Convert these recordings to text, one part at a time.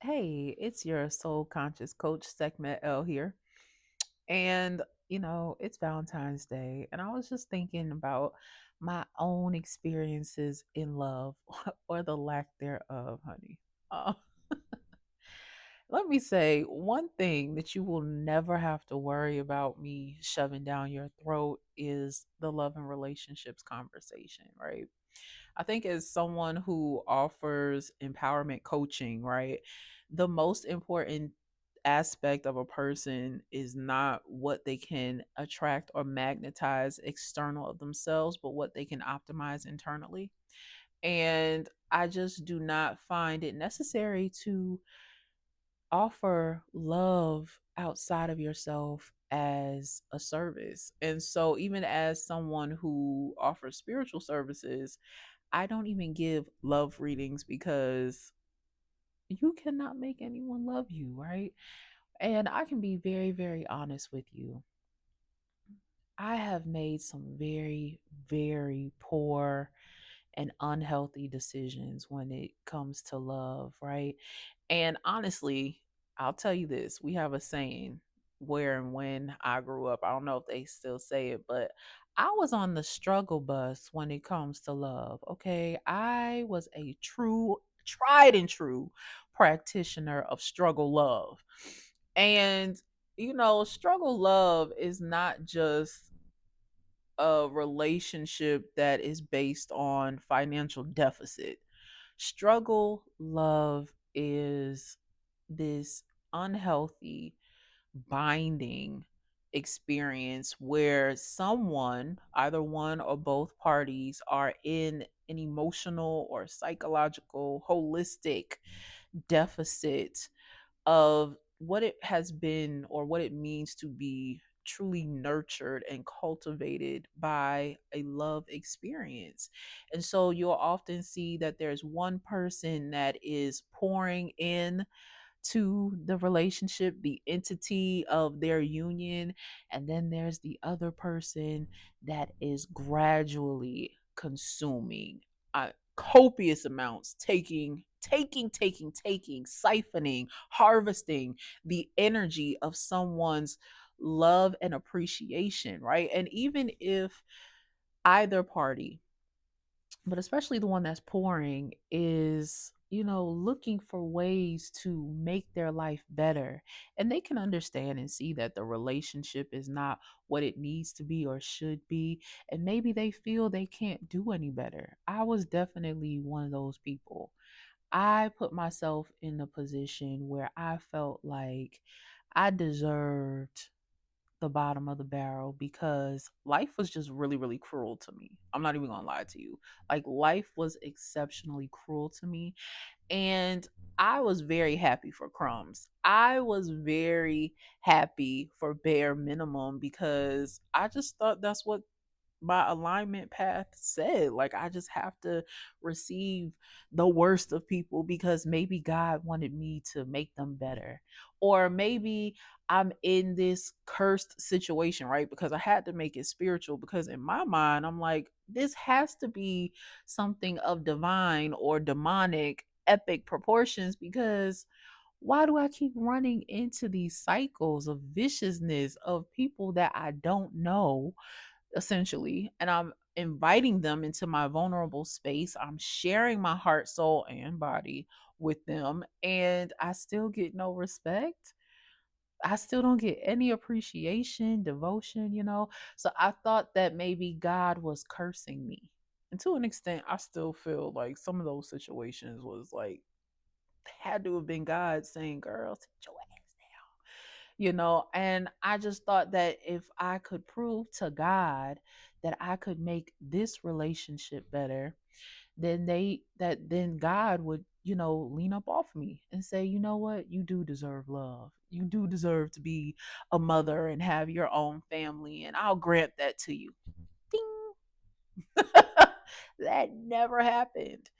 Hey, it's your soul conscious coach, Segment L here. And, it's Valentine's Day. And I was just thinking about my own experiences in love or the lack thereof, honey. Uh, Let me say one thing that you will never have to worry about me shoving down your throat is the love and relationships conversation, right? I think as someone who offers empowerment coaching, right, the most important aspect of a person is not what they can attract or magnetize external of themselves, but what they can optimize internally. And I just do not find it necessary to offer love outside of yourself as a service. And so, even as someone who offers spiritual services, I don't even give love readings because you cannot make anyone love you, right? And I can be very, very honest with you. I have made some very, very poor and unhealthy decisions when it comes to love, right? And honestly, I'll tell you this, we have a saying where and when I grew up. I don't know if they still say it, but I was on the struggle bus when it comes to love. Okay. I was a tried and true practitioner of struggle love. And, struggle love is not just a relationship that is based on financial deficit. Struggle love is this unhealthy binding experience where someone, either one or both parties, are in an emotional or psychological, holistic deficit of what it has been or what it means to be truly nurtured and cultivated by a love experience. And so you'll often see that there's one person that is pouring in to the relationship, the entity of their union, and then there's the other person that is gradually consuming copious amounts, taking, siphoning, harvesting the energy of someone's love and appreciation, right? And even if either party, but especially the one that's pouring, is looking for ways to make their life better, and they can understand and see that the relationship is not what it needs to be or should be, and maybe they feel they can't do any better. I was definitely one of those people. I put myself in a position where I felt like I deserved the bottom of the barrel because life was just really, really cruel to me. I'm not even gonna lie to you. Like, life was exceptionally cruel to me. And I was very happy for crumbs. I was very happy for bare minimum because I just thought that's what my alignment path said. Like, I just have to receive the worst of people because maybe God wanted me to make them better. Or maybe I'm in this cursed situation, right? Because I had to make it spiritual because in my mind, I'm like, this has to be something of divine or demonic epic proportions because why do I keep running into these cycles of viciousness of people that I don't know, essentially? And I'm inviting them into my vulnerable space. I'm sharing my heart, soul, and body with them, and I still get no respect. I still don't get any appreciation, devotion. So I thought that maybe God was cursing me. And to an extent, I still feel like some of those situations was like, had to have been God saying, girl, sit your ass down. And I just thought that if I could prove to God that I could make this relationship better, then God would, lean up off me and say, you know what, you do deserve love. You do deserve to be a mother and have your own family, and I'll grant that to you. Ding. That never happened.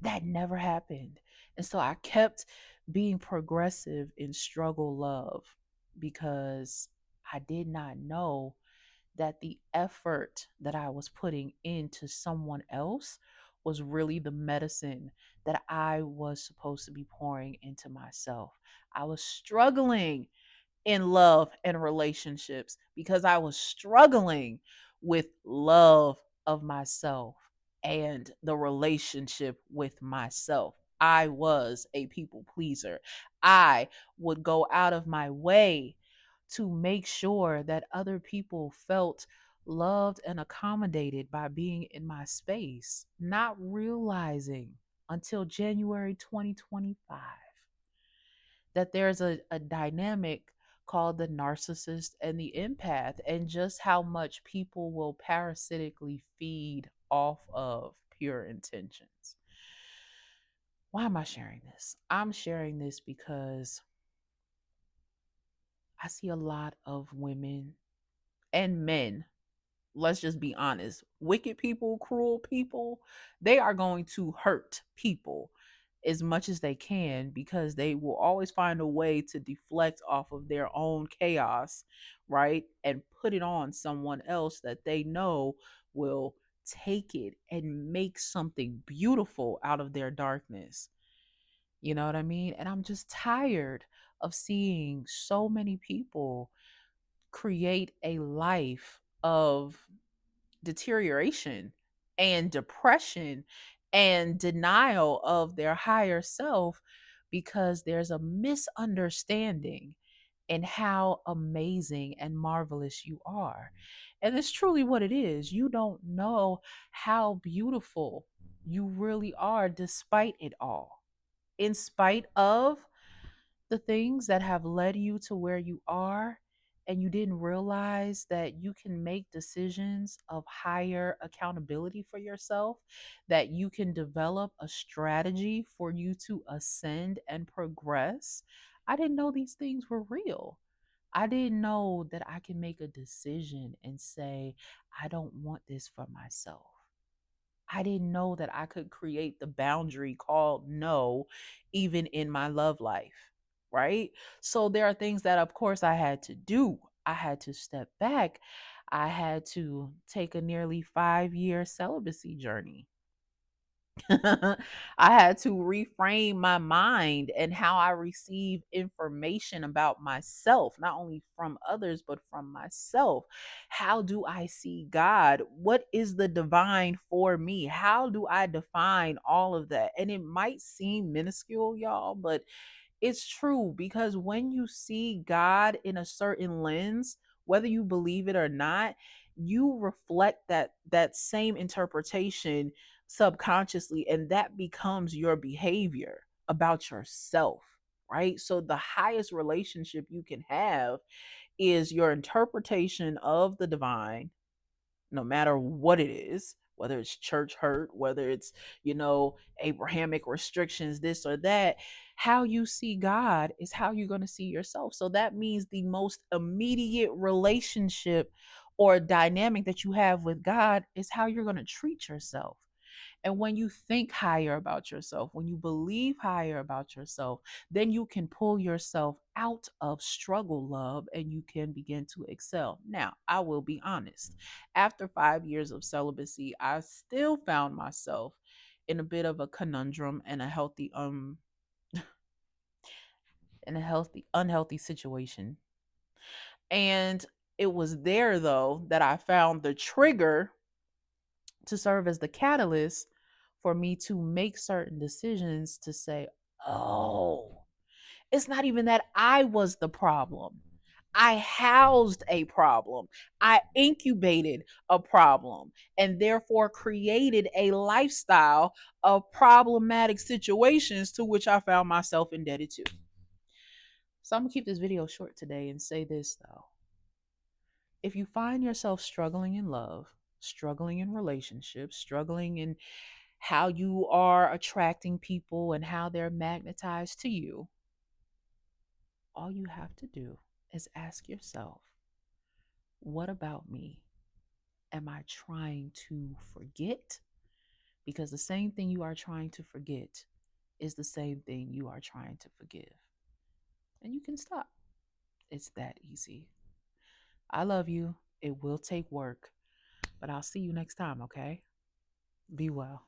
That never happened. And so I kept being progressive in struggle love because I did not know that the effort that I was putting into someone else was really the medicine that I was supposed to be pouring into myself. I was struggling in love and relationships because I was struggling with love of myself and the relationship with myself. I was a people pleaser. I would go out of my way to make sure that other people felt loved and accommodated by being in my space, not realizing until January 2025 that there's a dynamic called the narcissist and the empath, and just how much people will parasitically feed off of pure intentions. Why am I sharing this? I'm sharing this because I see a lot of women and men, let's just be honest, wicked people, cruel people, they are going to hurt people as much as they can because they will always find a way to deflect off of their own chaos, right? And put it on someone else that they know will take it and make something beautiful out of their darkness. You know what I mean? And I'm just tired of seeing so many people create a life of deterioration and depression and denial of their higher self because there's a misunderstanding in how amazing and marvelous you are. And it's truly what it is. You don't know how beautiful you really are despite it all. In spite of the things that have led you to where you are, and you didn't realize that you can make decisions of higher accountability for yourself, that you can develop a strategy for you to ascend and progress. I didn't know these things were real. I didn't know that I can make a decision and say, I don't want this for myself. I didn't know that I could create the boundary called no, even in my love life, right? So there are things that, of course, I had to do. I had to step back. I had to take a nearly 5 year celibacy journey. I had to reframe my mind and how I receive information about myself, not only from others, but from myself. How do I see God? What is the divine for me? How do I define all of that? And it might seem minuscule, y'all, but it's true because when you see God in a certain lens, whether you believe it or not, you reflect that same interpretation subconsciously, and that becomes your behavior about yourself, right? So the highest relationship you can have is your interpretation of the divine, no matter what it is, whether it's church hurt, whether it's, Abrahamic restrictions, this or that. How you see God is how you're going to see yourself. So that means the most immediate relationship or dynamic that you have with God is how you're going to treat yourself. And when you think higher about yourself, when you believe higher about yourself, then you can pull yourself out of struggle love and you can begin to excel. Now, I will be honest. After 5 years of celibacy, I still found myself in a bit of a conundrum and a healthy in a healthy unhealthy situation. And it was there though that I found the trigger to serve as the catalyst for me to make certain decisions to say, oh, it's not even that I was the problem. I housed a problem. I incubated a problem and therefore created a lifestyle of problematic situations to which I found myself indebted to. So I'm going to keep this video short today and say this though. If you find yourself struggling in love, struggling in relationships, struggling in how you are attracting people and how they're magnetized to you, all you have to do is ask yourself, what about me am I trying to forget? Because the same thing you are trying to forget is the same thing you are trying to forgive. And you can stop. It's that easy. I love you. It will take work, but I'll see you next time, okay? Be well.